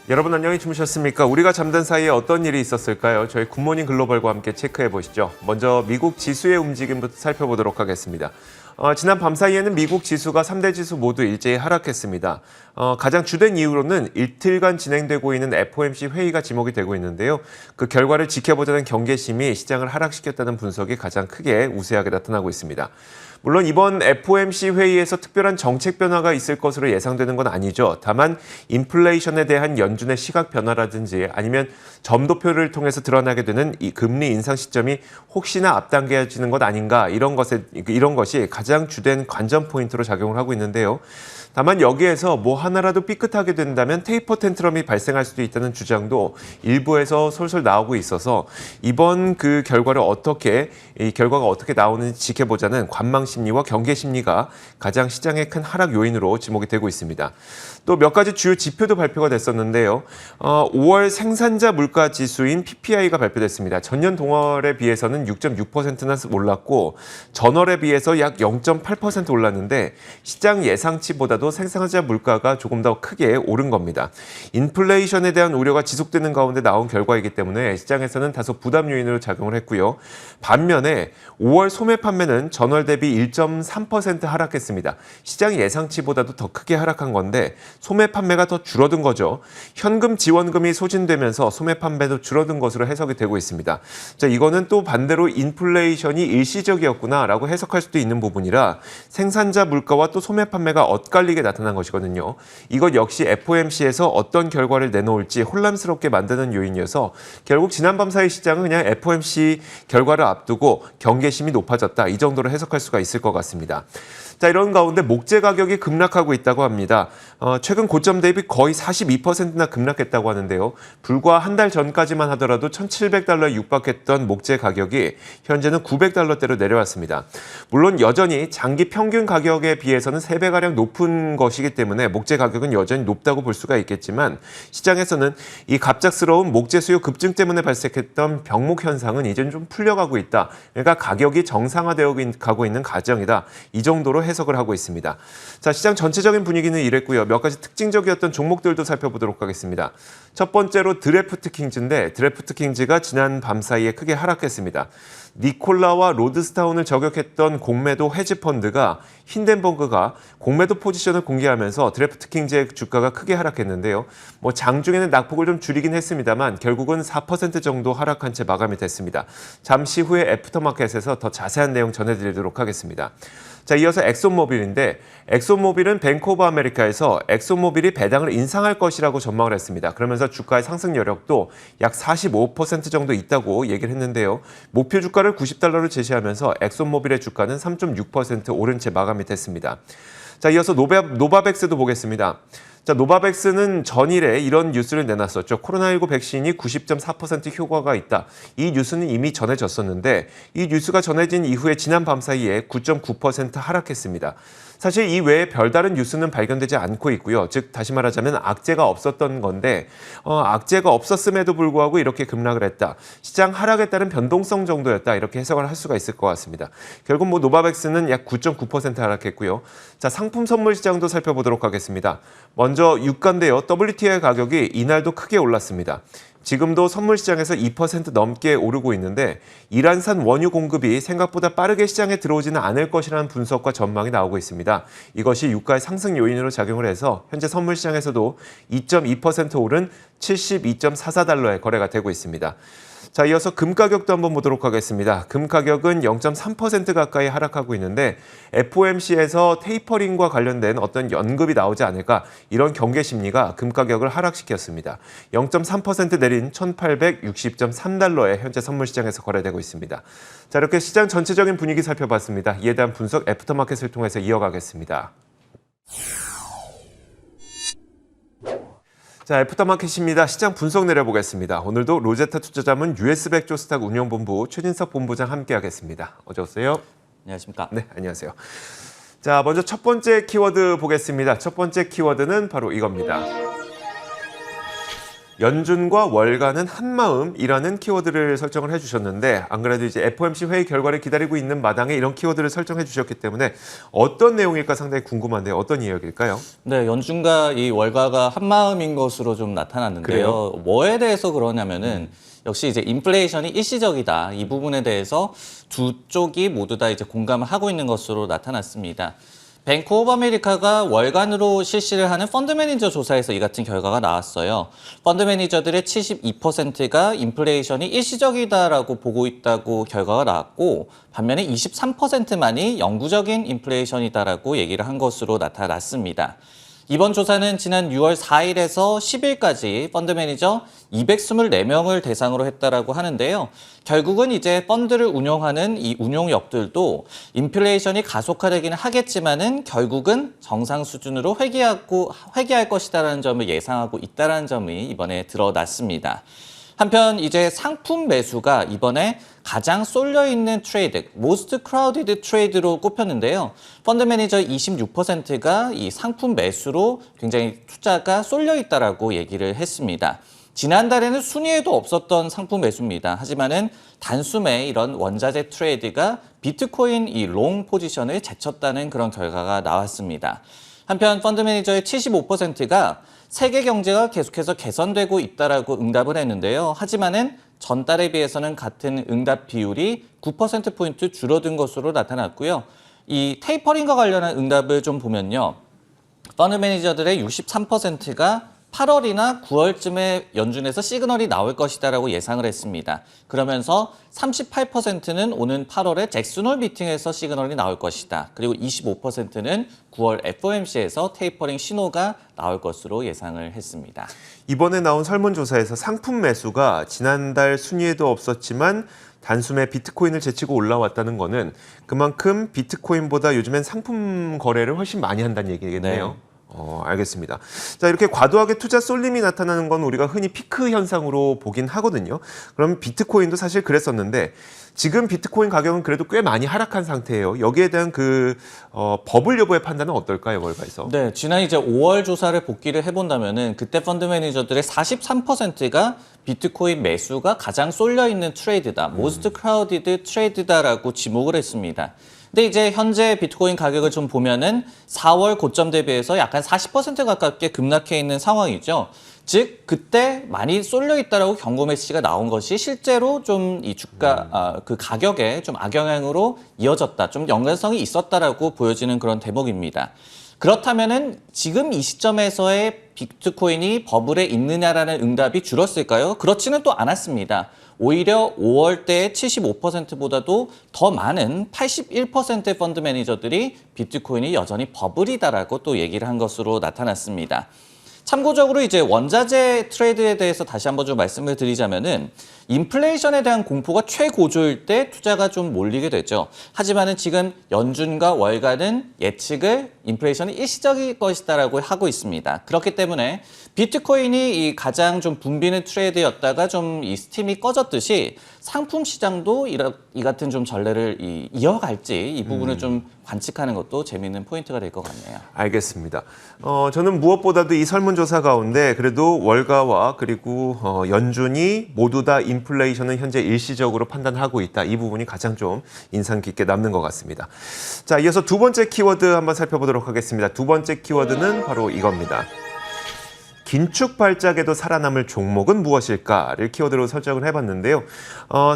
여러분 안녕히 주무셨습니까? 우리가 잠든 사이에 어떤 일이 있었을까요? 저희 굿모닝 글로벌과 함께 체크해 보시죠. 먼저 미국 지수의 움직임부터 살펴보도록 하겠습니다. 지난 밤 사이에는 미국 지수가 3대 지수 모두 일제히 하락했습니다. 가장 주된 이유로는 이틀간 진행되고 있는 FOMC 회의가 지목이 되고 있는데요. 그 결과를 지켜보자는 경계심이 시장을 하락시켰다는 분석이 가장 크게 우세하게 나타나고 있습니다. 물론 이번 FOMC 회의에서 특별한 정책 변화가 있을 것으로 예상되는 건 아니죠. 다만 인플레이션에 대한 연준의 시각 변화라든지 아니면 점도표를 통해서 드러나게 되는 이 금리 인상 시점이 혹시나 앞당겨지는 것 아닌가 이런 것이 가장 주된 관전 포인트로 작용을 하고 있는데요. 다만 여기에서 뭐 하나라도 삐끗하게 된다면 테이퍼 텐트럼이 발생할 수도 있다는 주장도 일부에서 솔솔 나오고 있어서 이번 이 결과가 어떻게 나오는지 지켜보자는 관망 심리와 경계 심리가 가장 시장의 큰 하락 요인으로 지목이 되고 있습니다. 또 몇 가지 주요 지표도 발표가 됐었는데요. 5월 생산자 물가 지수인 PPI가 발표됐습니다. 전년 동월에 비해서는 6.6%나 올랐고 전월에 비해서 약 0.8% 올랐는데 시장 예상치보다도 생산자 물가가 조금 더 크게 오른 겁니다. 인플레이션에 대한 우려가 지속되는 가운데 나온 결과이기 때문에 시장에서는 다소 부담 요인으로 작용을 했고요. 반면에 5월 소매 판매는 전월 대비 1.3% 하락했습니다. 시장 예상치보다도 더 크게 하락한 건데 소매 판매가 더 줄어든 거죠. 현금 지원금이 소진되면서 소매 판매도 줄어든 것으로 해석이 되고 있습니다. 자, 이거는 또 반대로 인플레이션이 일시적이었구나라고 해석할 수도 있는 부분이라 생산자 물가와 또 소매 판매가 엇갈리게 나타난 것이거든요. 이것 역시 FOMC에서 어떤 결과를 내놓을지 혼란스럽게 만드는 요인이어서 결국 지난밤 사이 시장은 그냥 FOMC 결과를 앞두고 경계심이 높아졌다. 이 정도로 해석할 수가 있을 것 같습니다. 자, 이런 가운데 목재 가격이 급락하고 있다고 합니다. 최근 고점 대비 거의 42%나 급락했다고 하는데요. 불과 한 달 전까지만 하더라도 1,700달러에 육박했던 목재 가격이 현재는 900달러대로 내려왔습니다. 물론 여전히 장기 평균 가격에 비해서는 3배가량 높은 것이기 때문에 목재 가격은 여전히 높다고 볼 수가 있겠지만 시장에서는 이 갑작스러운 목재 수요 급증 때문에 발생했던 병목 현상은 이제는 좀 풀려가고 있다. 그러니까 가격이 정상화되어 가고 있는 과정이다. 이 정도로 해석을 하고 있습니다. 자, 시장 전체적인 분위기는 이랬고요. 몇 가지 특징적이었던 종목들도 살펴보도록 하겠습니다. 첫 번째로 드래프트킹즈인데 드래프트킹즈가 지난 밤 사이에 크게 하락했습니다. 니콜라와 로드스타운을 저격했던 공매도 헤지펀드가 힌덴버그가 공매도 포지션을 공개하면서 드래프트킹즈의 주가가 크게 하락했는데요. 장중에는 낙폭을 좀 줄이긴 했습니다만 결국은 4% 정도 하락한 채 마감이 됐습니다. 잠시 후에 애프터마켓에서 더 자세한 내용 전해드리도록 하겠습니다. 자, 이어서 엑소모빌인데 엑소모빌은 뱅크 오브 아메리카에서 엑소모빌이 배당을 인상할 것이라고 전망을 했습니다. 그러면서 주가의 상승 여력도 약 45% 정도 있다고 얘기를 했는데요. 목표 주가를 90달러를 제시하면서 엑소모빌의 주가는 3.6% 오른 채 마감이 됐습니다. 자, 이어서 노바백스도 보겠습니다. 자, 노바백스는 전일에 이런 뉴스를 내놨었죠. 코로나19 백신이 90.4% 효과가 있다. 이 뉴스는 이미 전해졌었는데 이 뉴스가 전해진 이후에 지난 밤 사이에 9.9% 하락했습니다. 사실 이 외에 별다른 뉴스는 발견되지 않고 있고요. 즉 다시 말하자면 악재가 없었던 건데 악재가 없었음에도 불구하고 이렇게 급락을 했다. 시장 하락에 따른 변동성 정도였다. 이렇게 해석을 할 수가 있을 것 같습니다. 결국 노바백스는 약 9.9% 하락했고요. 자, 상품 선물 시장도 살펴보도록 하겠습니다. 먼저 유가인데요. WTI 가격이 이날도 크게 올랐습니다. 지금도 선물 시장에서 2% 넘게 오르고 있는데 이란산 원유 공급이 생각보다 빠르게 시장에 들어오지는 않을 것이라는 분석과 전망이 나오고 있습니다. 이것이 유가의 상승 요인으로 작용을 해서 현재 선물 시장에서도 2.2% 오른 72.44달러에 거래가 되고 있습니다. 자, 이어서 금 가격도 한번 보도록 하겠습니다. 금 가격은 0.3% 가까이 하락하고 있는데 FOMC에서 테이퍼링과 관련된 어떤 연급이 나오지 않을까 이런 경계 심리가 금 가격을 하락시켰습니다. 0.3% 내린 1,860.3달러에 현재 선물 시장에서 거래되고 있습니다. 자, 이렇게 시장 전체적인 분위기 살펴봤습니다. 이에 대한 분석 애프터마켓을 통해서 이어가겠습니다. 자, 애프터마켓입니다. 시장 분석 내려보겠습니다. 오늘도 로제타 투자자문 US백조스탁 운영본부 최진석 본부장 함께하겠습니다. 어서 오세요. 안녕하십니까. 네, 안녕하세요. 자, 먼저 첫 번째 키워드 보겠습니다. 첫 번째 키워드는 바로 이겁니다. 연준과 월가는 한마음이라는 키워드를 설정을 해주셨는데 안 그래도 이제 FOMC 회의 결과를 기다리고 있는 마당에 이런 키워드를 설정해 주셨기 때문에 어떤 내용일까 상당히 궁금한데요. 어떤 이야기일까요? 네, 연준과 이 월가가 한마음인 것으로 좀 나타났는데요. 그래요? 뭐에 대해서 그러냐면은 역시 이제 인플레이션이 일시적이다. 이 부분에 대해서 두 쪽이 모두 다 이제 공감을 하고 있는 것으로 나타났습니다. 뱅크 오브 아메리카가 월간으로 실시를 하는 펀드 매니저 조사에서 이 같은 결과가 나왔어요. 펀드 매니저들의 72%가 인플레이션이 일시적이다라고 보고 있다고 결과가 나왔고 반면에 23%만이 영구적인 인플레이션이다라고 얘기를 한 것으로 나타났습니다. 이번 조사는 지난 6월 4일에서 10일까지 펀드 매니저 224명을 대상으로 했다라고 하는데요. 결국은 이제 펀드를 운용하는 이 운용력들도 인플레이션이 가속화되기는 하겠지만은 결국은 정상 수준으로 회귀할 것이다라는 점을 예상하고 있다라는 점이 이번에 드러났습니다. 한편 이제 상품 매수가 이번에 가장 쏠려 있는 트레이드, most crowded trade로 꼽혔는데요. 펀드 매니저 26%가 이 상품 매수로 굉장히 투자가 쏠려 있다라고 얘기를 했습니다. 지난달에는 순위에도 없었던 상품 매수입니다. 하지만은 단숨에 이런 원자재 트레이드가 비트코인 이 롱 포지션을 제쳤다는 그런 결과가 나왔습니다. 한편 펀드 매니저의 75%가 세계 경제가 계속해서 개선되고 있다라고 응답을 했는데요. 하지만은 전달에 비해서는 같은 응답 비율이 9%포인트 줄어든 것으로 나타났고요. 이 테이퍼링과 관련한 응답을 좀 보면요. 펀드 매니저들의 63%가 8월이나 9월쯤에 연준에서 시그널이 나올 것이다라고 예상을 했습니다. 그러면서 38%는 오는 8월에 잭슨홀 미팅에서 시그널이 나올 것이다. 그리고 25%는 9월 FOMC에서 테이퍼링 신호가 나올 것으로 예상을 했습니다. 이번에 나온 설문조사에서 상품 매수가 지난달 순위에도 없었지만 단숨에 비트코인을 제치고 올라왔다는 거는 그만큼 비트코인보다 요즘엔 상품 거래를 훨씬 많이 한다는 얘기겠네요. 네. 알겠습니다. 자, 이렇게 과도하게 투자 쏠림이 나타나는 건 우리가 흔히 피크 현상으로 보긴 하거든요. 그럼 비트코인도 사실 그랬었는데 지금 비트코인 가격은 그래도 꽤 많이 하락한 상태예요. 여기에 대한 버블 여부의 판단은 어떨까요, 월가에서? 네, 지난 이제 5월 조사를 복기를 해본다면은 그때 펀드 매니저들의 43%가 비트코인 매수가 가장 쏠려 있는 트레이드다, most crowded trade다라고 지목을 했습니다. 근데 이제 현재 비트코인 가격을 좀 보면은 4월 고점 대비해서 약간 40% 가깝게 급락해 있는 상황이죠. 즉 그때 많이 쏠려 있다라고 경고 메시지가 나온 것이 실제로 좀 이 주가 그 가격에 좀 악영향으로 이어졌다, 좀 연관성이 있었다라고 보여지는 그런 대목입니다. 그렇다면은 지금 이 시점에서의 비트코인이 버블에 있느냐라는 응답이 줄었을까요? 그렇지는 또 않았습니다. 오히려 5월 때의 75%보다도 더 많은 81%의 펀드 매니저들이 비트코인이 여전히 버블이다라고 또 얘기를 한 것으로 나타났습니다. 참고적으로 이제 원자재 트레이드에 대해서 다시 한번 좀 말씀을 드리자면은 인플레이션에 대한 공포가 최고조일 때 투자가 좀 몰리게 되죠. 하지만은 지금 연준과 월가는 예측을 인플레이션이 일시적일 것이다라고 하고 있습니다. 그렇기 때문에 비트코인이 이 가장 좀 붐비는 트레이드였다가 좀 이 스팀이 꺼졌듯이 상품 시장도 이 같은 좀 전례를 이어갈지 이 부분을 좀 관측하는 것도 재미있는 포인트가 될 것 같네요. 알겠습니다. 저는 무엇보다도 이 설문조사 가운데 그래도 월가와 그리고 연준이 모두 다 인플레이션은 현재 일시적으로 판단하고 있다. 이 부분이 가장 좀 인상 깊게 남는 것 같습니다. 자, 이어서 두 번째 키워드 한번 살펴보도록 하겠습니다. 두 번째 키워드는 바로 이겁니다. 긴축 발작에도 살아남을 종목은 무엇일까를 키워드로 설정을 해봤는데요.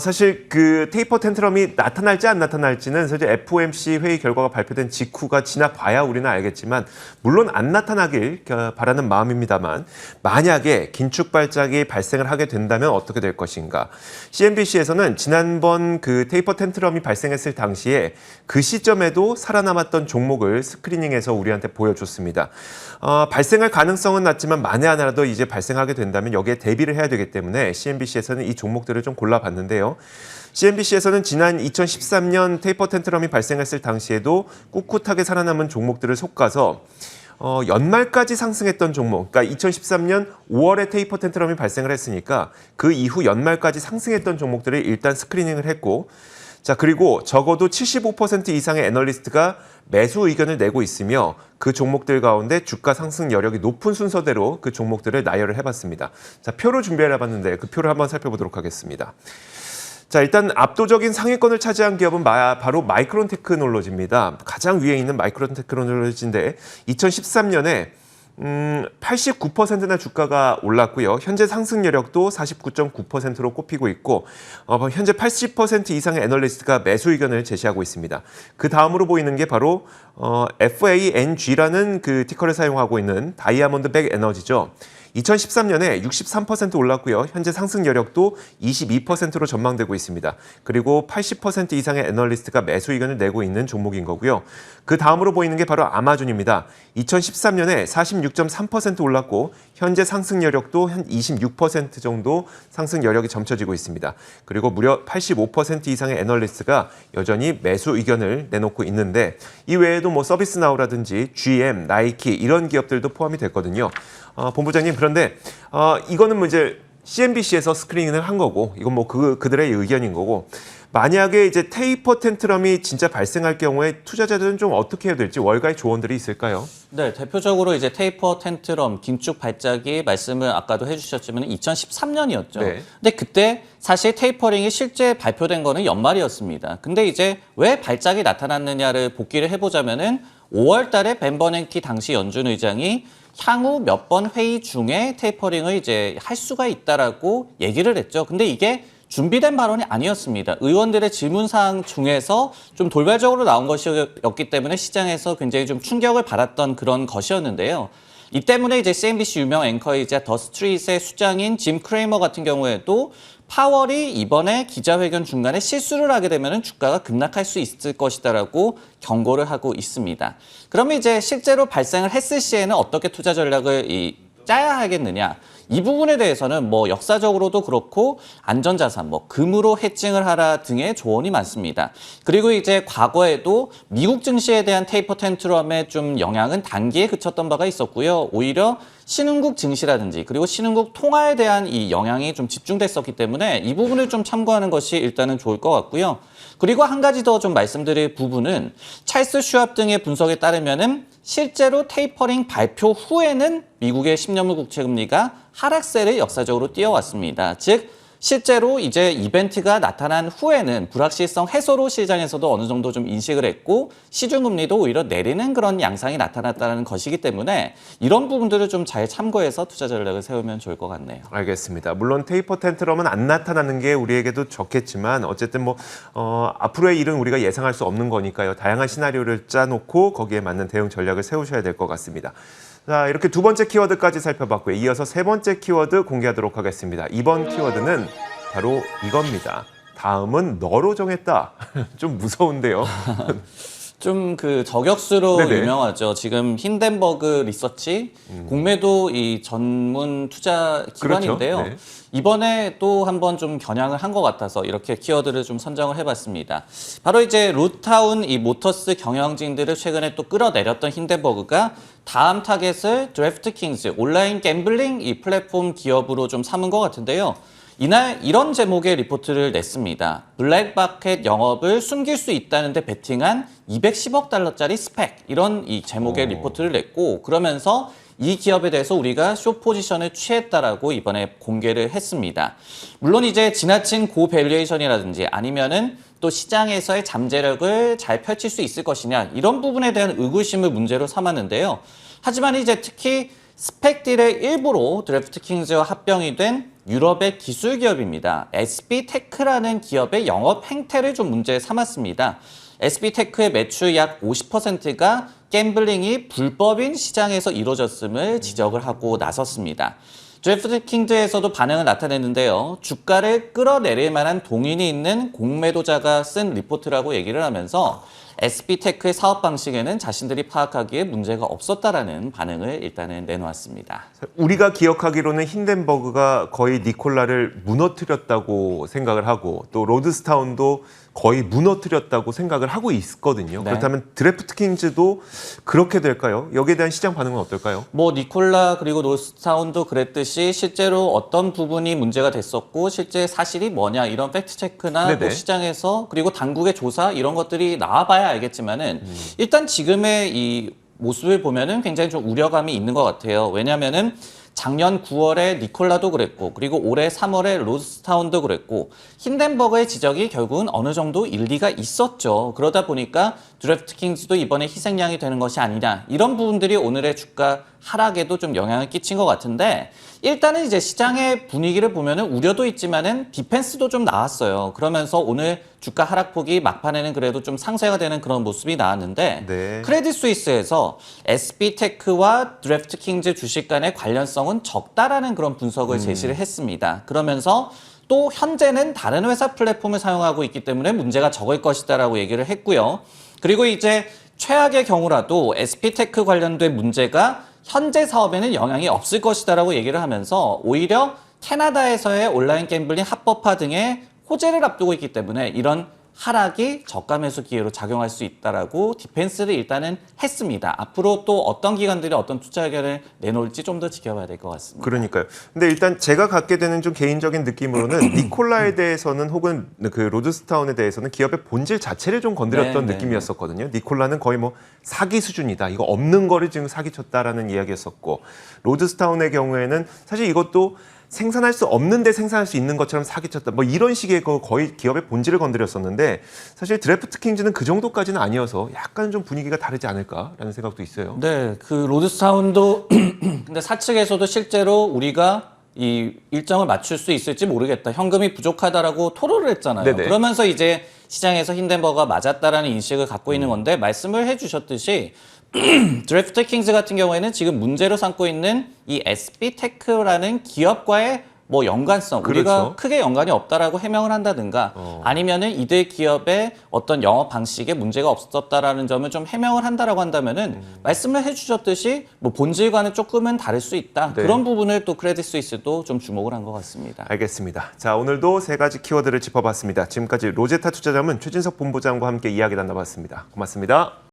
사실 그 테이퍼 텐트럼이 나타날지 안 나타날지는 사실 FOMC 회의 결과가 발표된 직후가 지나봐야 우리는 알겠지만 물론 안 나타나길 바라는 마음입니다만 만약에 긴축 발작이 발생을 하게 된다면 어떻게 될 것인가. CNBC에서는 지난번 그 테이퍼 텐트럼이 발생했을 당시에 그 시점에도 살아남았던 종목을 스크리닝해서 우리한테 보여줬습니다. 발생할 가능성은 낮지만 만에 하나라도 이제 발생하게 된다면 여기에 대비를 해야 되기 때문에 CNBC에서는 이 종목들을 좀 골라봤는데요. CNBC에서는 지난 2013년 테이퍼 텐트럼이 발생했을 당시에도 꿋꿋하게 살아남은 종목들을 솎아서 연말까지 상승했던 종목, 그러니까 2013년 5월에 테이퍼 텐트럼이 발생을 했으니까 그 이후 연말까지 상승했던 종목들을 일단 스크리닝을 했고 자, 그리고 적어도 75% 이상의 애널리스트가 매수 의견을 내고 있으며 그 종목들 가운데 주가 상승 여력이 높은 순서대로 그 종목들을 나열을 해봤습니다. 자, 표를 준비를 해봤는데 그 표를 한번 살펴보도록 하겠습니다. 자, 일단 압도적인 상위권을 차지한 기업은 바로 마이크론 테크놀로지입니다. 가장 위에 있는 마이크론 테크놀로지인데 2013년에 89%나 주가가 올랐고요. 현재 상승 여력도 49.9%로 꼽히고 있고 현재 80% 이상의 애널리스트가 매수 의견을 제시하고 있습니다. 그 다음으로 보이는 게 바로 FANG라는 그 티커를 사용하고 있는 다이아몬드백 에너지죠. 2013년에 63% 올랐고요. 현재 상승 여력도 22%로 전망되고 있습니다. 그리고 80% 이상의 애널리스트가 매수 의견을 내고 있는 종목인 거고요. 그 다음으로 보이는 게 바로 아마존입니다. 2013년에 46.3% 올랐고 현재 상승 여력도 한 26% 정도 상승 여력이 점쳐지고 있습니다. 그리고 무려 85% 이상의 애널리스트가 여전히 매수 의견을 내놓고 있는데 이 외에도 뭐 서비스나우라든지 GM, 나이키 이런 기업들도 포함이 됐거든요. 본부장님, 그런데 이거는 뭐 이제 CNBC에서 스크린을 한 거고 이건 뭐 그들의 의견인 거고 만약에 이제 테이퍼 텐트럼이 진짜 발생할 경우에 투자자들은 좀 어떻게 해야 될지 월가의 조언들이 있을까요? 네, 대표적으로 이제 테이퍼 텐트럼 긴축 발작이 말씀을 아까도 해주셨지만 2013년이었죠. 네. 근데 그때 사실 테이퍼링이 실제 발표된 거는 연말이었습니다. 근데 이제 왜 발작이 나타났느냐를 복기를 해보자면은 5월 달에 벤 버냉키 당시 연준 의장이 향후 몇 번 회의 중에 테이퍼링을 이제 할 수가 있다라고 얘기를 했죠. 근데 이게 준비된 발언이 아니었습니다. 의원들의 질문사항 중에서 좀 돌발적으로 나온 것이었기 때문에 시장에서 굉장히 좀 충격을 받았던 그런 것이었는데요. 이 때문에 이제 CNBC 유명 앵커이자 더 스트릿의 수장인 짐 크레이머 같은 경우에도 파월이 이번에 기자회견 중간에 실수를 하게 되면 주가가 급락할 수 있을 것이다라고 경고를 하고 있습니다. 그러면 이제 실제로 발생을 했을 시에는 어떻게 투자 전략을 짜야 하겠느냐? 이 부분에 대해서는 뭐 역사적으로도 그렇고 안전자산, 뭐 금으로 해칭을 하라 등의 조언이 많습니다. 그리고 이제 과거에도 미국 증시에 대한 테이퍼 텐트럼의 좀 영향은 단기에 그쳤던 바가 있었고요. 오히려 신흥국 증시라든지 그리고 신흥국 통화에 대한 이 영향이 좀 집중됐었기 때문에 이 부분을 좀 참고하는 것이 일단은 좋을 것 같고요. 그리고 한 가지 더 좀 말씀드릴 부분은 찰스 슈왑 등의 분석에 따르면은 실제로 테이퍼링 발표 후에는 미국의 10년물 국채 금리가 하락세를 역사적으로 띄어왔습니다. 즉 실제로 이제 이벤트가 나타난 후에는 불확실성 해소로 시장에서도 어느 정도 좀 인식을 했고 시중금리도 오히려 내리는 그런 양상이 나타났다는 것이기 때문에 이런 부분들을 좀 잘 참고해서 투자 전략을 세우면 좋을 것 같네요. 알겠습니다. 물론 테이퍼 텐트럼은 안 나타나는 게 우리에게도 좋겠지만 어쨌든 뭐 앞으로의 일은 우리가 예상할 수 없는 거니까요. 다양한 시나리오를 짜놓고 거기에 맞는 대응 전략을 세우셔야 될 것 같습니다. 자, 이렇게 두 번째 키워드까지 살펴봤고요. 이어서 세 번째 키워드 공개하도록 하겠습니다. 이번 키워드는 바로 이겁니다. 다음은 너로 정했다. 좀 무서운데요. 좀 그 저격수로 네네. 유명하죠. 지금 힌덴버그 리서치 공매도 이 전문 투자 기관인데요. 그렇죠. 네. 이번에 또 한번 좀 겨냥을 한 것 같아서 이렇게 키워드를 좀 선정을 해봤습니다. 바로 이제 루타운 이 모터스 경영진들을 최근에 또 끌어내렸던 힌덴버그가 다음 타겟을 드래프트킹즈 온라인 갬블링 이 플랫폼 기업으로 좀 삼은 것 같은데요. 이날 이런 제목의 리포트를 냈습니다. 블랙마켓 영업을 숨길 수 있다는데 베팅한 210억 달러짜리 스펙 이런 이 제목의 리포트를 냈고 그러면서 이 기업에 대해서 우리가 숏 포지션을 취했다라고 이번에 공개를 했습니다. 물론 이제 지나친 고밸류에이션이라든지 아니면은 또 시장에서의 잠재력을 잘 펼칠 수 있을 것이냐 이런 부분에 대한 의구심을 문제로 삼았는데요. 하지만 이제 특히 스펙 딜의 일부로 드래프트킹즈와 합병이 된 유럽의 기술 기업입니다. SB테크라는 기업의 영업 행태를 좀 문제 삼았습니다. SB테크의 매출 약 50%가 갬블링이 불법인 시장에서 이루어졌음을 지적을 하고 나섰습니다. 드래프트킹즈에서도 반응을 나타냈는데요. 주가를 끌어내릴 만한 동인이 있는 공매도자가 쓴 리포트라고 얘기를 하면서 SB테크의 사업 방식에는 자신들이 파악하기에 문제가 없었다라는 반응을 일단은 내놓았습니다. 우리가 기억하기로는 힌덴버그가 거의 니콜라를 무너뜨렸다고 생각을 하고 또 로드스타운도 거의 무너뜨렸다고 생각을 하고 있거든요. 네. 그렇다면 드래프트킹즈도 그렇게 될까요? 여기에 대한 시장 반응은 어떨까요? 뭐 니콜라 그리고 로스타운도 그랬듯이 말씀하셨듯이 실제로 어떤 부분이 문제가 됐었고 실제 사실이 뭐냐 이런 팩트 체크나 네네. 또 시장에서 그리고 당국의 조사 이런 것들이 나와봐야 알겠지만은 일단 지금의 이 모습을 보면은 굉장히 좀 우려감이 있는 것 같아요. 왜냐하면은 작년 9월에 니콜라도 그랬고 그리고 올해 3월에 로스타운도 그랬고 힌덴버그의 지적이 결국은 어느 정도 일리가 있었죠. 그러다 보니까 드래프트킹즈도 이번에 희생양이 되는 것이 아니냐 이런 부분들이 오늘의 주가 하락에도 좀 영향을 끼친 것 같은데 일단은 이제 시장의 분위기를 보면은 우려도 있지만은 디펜스도 좀 나왔어요. 그러면서 오늘 주가 하락폭이 막판에는 그래도 좀 상쇄가 되는 그런 모습이 나왔는데 네. 크레딧 스위스에서 SB테크와 드래프트킹즈 주식 간의 관련성은 적다라는 그런 분석을 제시를 했습니다. 그러면서 또 현재는 다른 회사 플랫폼을 사용하고 있기 때문에 문제가 적을 것이다라고 얘기를 했고요. 그리고 이제 최악의 경우라도 SB테크 관련된 문제가 현재 사업에는 영향이 없을 것이다라고 얘기를 하면서 오히려 캐나다에서의 온라인 갬블링 합법화 등의 호재를 앞두고 있기 때문에 이런 하락이 저가 매수 기회로 작용할 수 있다라고 디펜스를 일단은 했습니다. 앞으로 또 어떤 기관들이 어떤 투자 의견을 내놓을지 좀 더 지켜봐야 될 것 같습니다. 그러니까요. 근데 일단 제가 갖게 되는 좀 개인적인 느낌으로는 니콜라에 대해서는 혹은 그 로드스타운에 대해서는 기업의 본질 자체를 좀 건드렸던 네, 느낌이었었거든요. 니콜라는 거의 뭐 사기 수준이다. 이거 없는 거를 지금 사기쳤다라는 이야기였었고 로드스타운의 경우에는 사실 이것도 생산할 수 없는데 생산할 수 있는 것처럼 사기쳤다. 뭐 이런 식의 거의 기업의 본질을 건드렸었는데 사실 드래프트킹즈는 그 정도까지는 아니어서 약간 좀 분위기가 다르지 않을까라는 생각도 있어요. 네, 그 로드스타운도 근데 사측에서도 실제로 우리가 이 일정을 맞출 수 있을지 모르겠다. 현금이 부족하다라고 토로를 했잖아요. 네네. 그러면서 이제 시장에서 힌덴버거가 맞았다라는 인식을 갖고 있는 건데 말씀을 해주셨듯이 드래프트킹즈 같은 경우에는 지금 문제로 삼고 있는 이 SB테크라는 기업과의 뭐 연관성, 우리가 그렇죠. 크게 연관이 없다라고 해명을 한다든가 아니면은 이들 기업의 어떤 영업 방식에 문제가 없었다라는 점을 좀 해명을 한다라고 한다면은 말씀을 해주셨듯이 뭐 본질과는 조금은 다를 수 있다. 네. 그런 부분을 또 크레딧 스위스도 좀 주목을 한 것 같습니다. 알겠습니다. 자, 오늘도 세 가지 키워드를 짚어봤습니다. 지금까지 로제타 투자자문 최진석 본부장과 함께 이야기 나눠봤습니다. 고맙습니다.